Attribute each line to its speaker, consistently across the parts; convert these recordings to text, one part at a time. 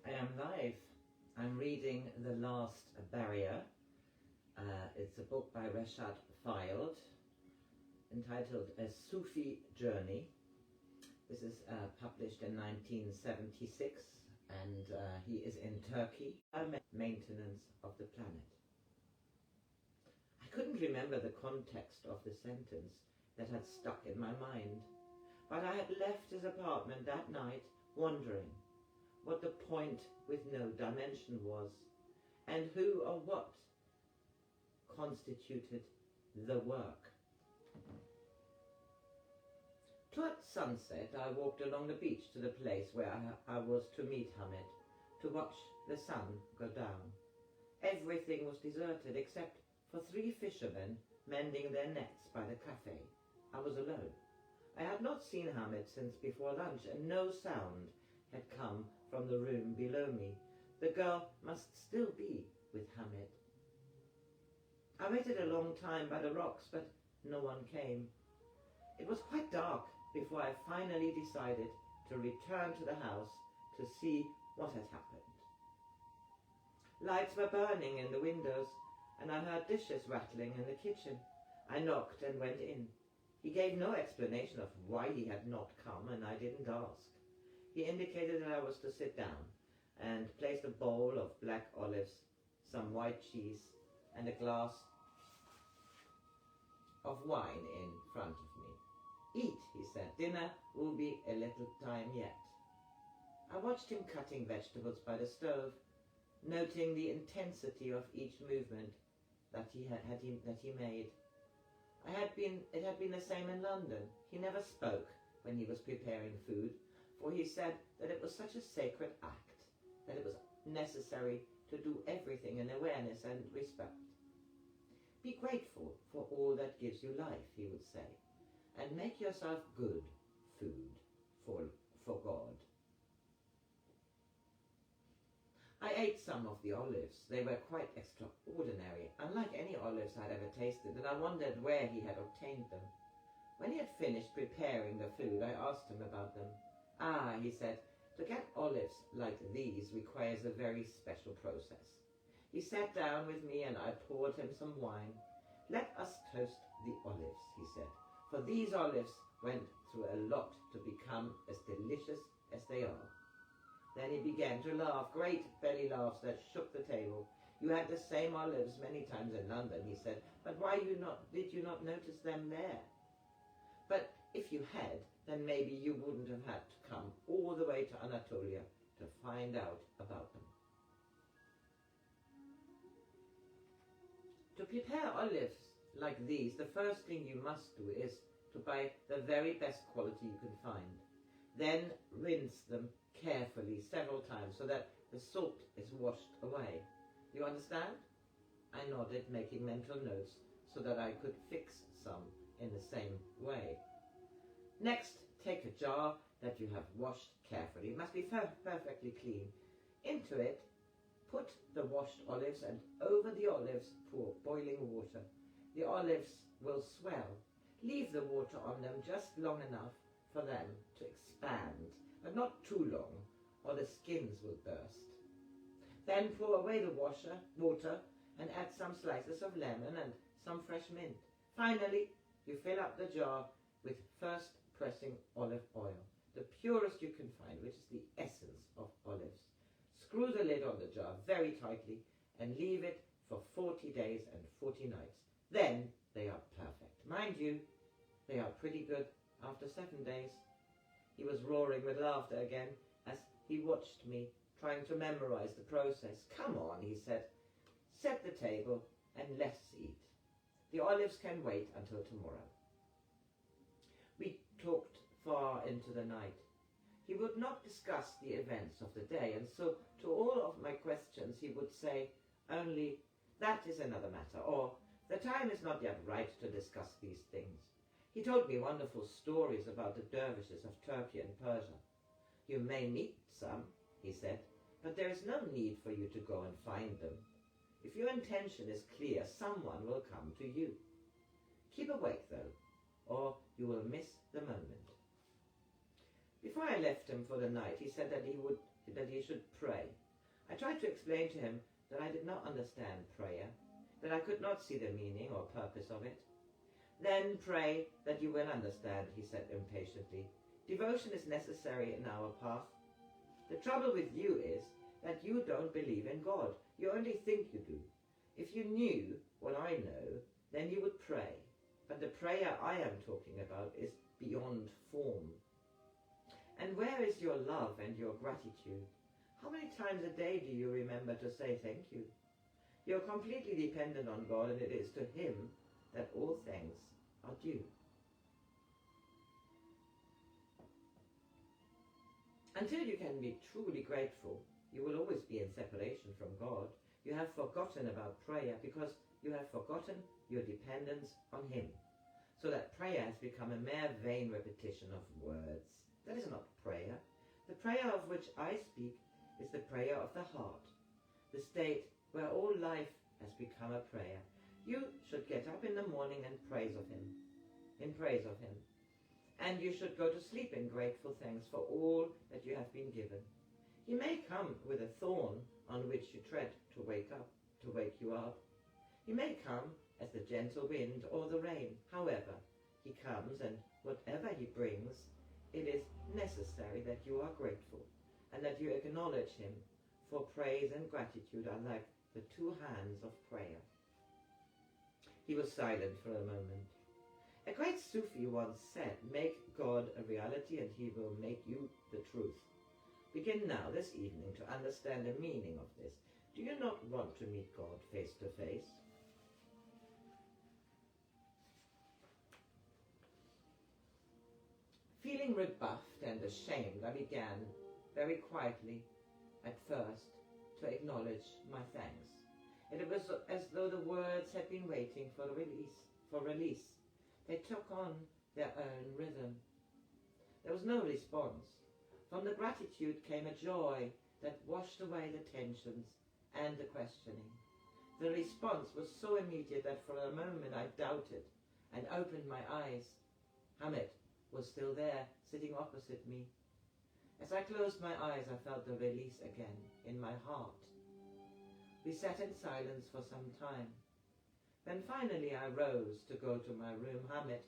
Speaker 1: I am live. I'm reading The Last Barrier. It's a book by Reshad Feilds entitled A Sufi Journey. This is published in 1976 and he is in Turkey. Maintenance of the planet. I couldn't remember the context of the sentence that had stuck in my mind, but I had left his apartment that night wondering what the point with no dimension was, and who or what constituted the work. Toward sunset, I walked along the beach to the place where I was to meet Hamid, to watch the sun go down. Everything was deserted except for 3 fishermen mending their nets by the cafe. I was alone. I had not seen Hamid since before lunch, and no sound had come from the room below me. The girl must still be with Hamid. I waited a long time by the rocks, but no one came. It was quite dark before I finally decided to return to the house to see what had happened. Lights were burning in the windows, and I heard dishes rattling in the kitchen. I knocked and went in. He gave no explanation of why he had not come, and I didn't ask. He indicated that I was to sit down and placed a bowl of black olives, some white cheese, and a glass of wine in front of me. "Eat," he said. "Dinner will be a little time yet." I watched him cutting vegetables by the stove, noting the intensity of each movement that he made. It had been the same in London. He never spoke when he was preparing food, for he said that it was such a sacred act that it was necessary to do everything in awareness and respect. "Be grateful for all that gives you life," he would say, "and make yourself good food for God." I ate some of the olives. They were quite extraordinary, unlike any olives I'd ever tasted, and I wondered where he had obtained them. When he had finished preparing the food, I asked him about them. "Ah," he said, "to get olives like these requires a very special process." He sat down with me and I poured him some wine. "Let us toast the olives," he said, "for these olives went through a lot to become as delicious as they are." Then he began to laugh, great belly laughs that shook the table. "You had the same olives many times in London," he said, "but why did you not notice them there? But if you had, then maybe you wouldn't have had to come all the way to Anatolia to find out about them." To prepare olives like these, the first thing you must do is to buy the very best quality you can find. Then rinse them carefully several times so that the salt is washed away. You understand? I nodded, making mental notes so that I could fix some in the same way. "Next, take a jar that you have washed carefully. It must be perfectly clean. Into it, put the washed olives, and over the olives pour boiling water. The olives will swell. Leave the water on them just long enough for them to expand, but not too long, or the skins will burst. Then pour away the water and add some slices of lemon and some fresh mint. Finally, you fill up the jar with first pressing olive oil, the purest you can find, which is the essence of olives. Screw the lid on the jar very tightly and leave it for 40 days and 40 nights. Then they are perfect. Mind you, they are pretty good after 7 days." He was roaring with laughter again as he watched me, trying to memorize the process. "Come on," he said. "Set the table and let's eat. The olives can wait until tomorrow." We talked far into the night. He would not discuss the events of the day, and so to all of my questions he would say only, "That is another matter," or "The time is not yet right to discuss these things." He told me wonderful stories about the dervishes of Turkey and Persia. "You may meet some," he said, "but there is no need for you to go and find them. If your intention is clear, someone will come to you. Keep awake, though, or you will miss the moment." Before I left him for the night, he said that he would that he should pray. I tried to explain to him that I did not understand prayer, that I could not see the meaning or purpose of it. Then pray that you will understand, he said impatiently. Devotion is necessary in our path. The trouble with you is that you don't believe in God. You only think you do. If you knew what I know, then you would pray. But the prayer I am talking about is beyond form. And where is your love and your gratitude? How many times a day do you remember to say thank you? You're completely dependent on God, and it is to him that all thanks are due. Until you can be truly grateful, you will always be in separation from God. You have forgotten about prayer because you have forgotten your dependence on him, so that prayer has become a mere vain repetition of words. That is not prayer. The prayer of which I speak is the prayer of the heart, the state where all life has become a prayer. You should get up in the morning and praise of him, and you should go to sleep in grateful thanks for all that you have been given. He may come with a thorn on which you tread to wake you up. He may come as the gentle wind or the rain. However he comes, and whatever he brings, it is necessary that you are grateful and that you acknowledge him, for praise and gratitude are like the two hands of prayer. He was silent for a moment. A great Sufi once said, make God a reality and he will make you the truth. Begin now, this evening, to understand the meaning of this. Do you not want to meet God face to face? Feeling rebuffed and ashamed, I began, very quietly, at first, to acknowledge my thanks. It was as though the words had been waiting for release. They took on their own rhythm. There was no response. From the gratitude came a joy that washed away the tensions and the questioning. The response was so immediate that for a moment I doubted and opened my eyes. Hamid was still there, sitting opposite me. As I closed my eyes, I felt the release again in my heart. We sat in silence for some time. Then finally I rose to go to my room. Hamid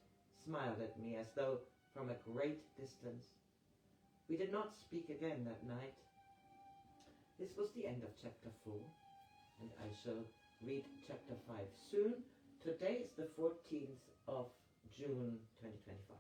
Speaker 1: smiled at me as though from a great distance. We did not speak again that night. This was the end of chapter 4, and I shall read chapter 5 soon. Today is the 14th of June 2025.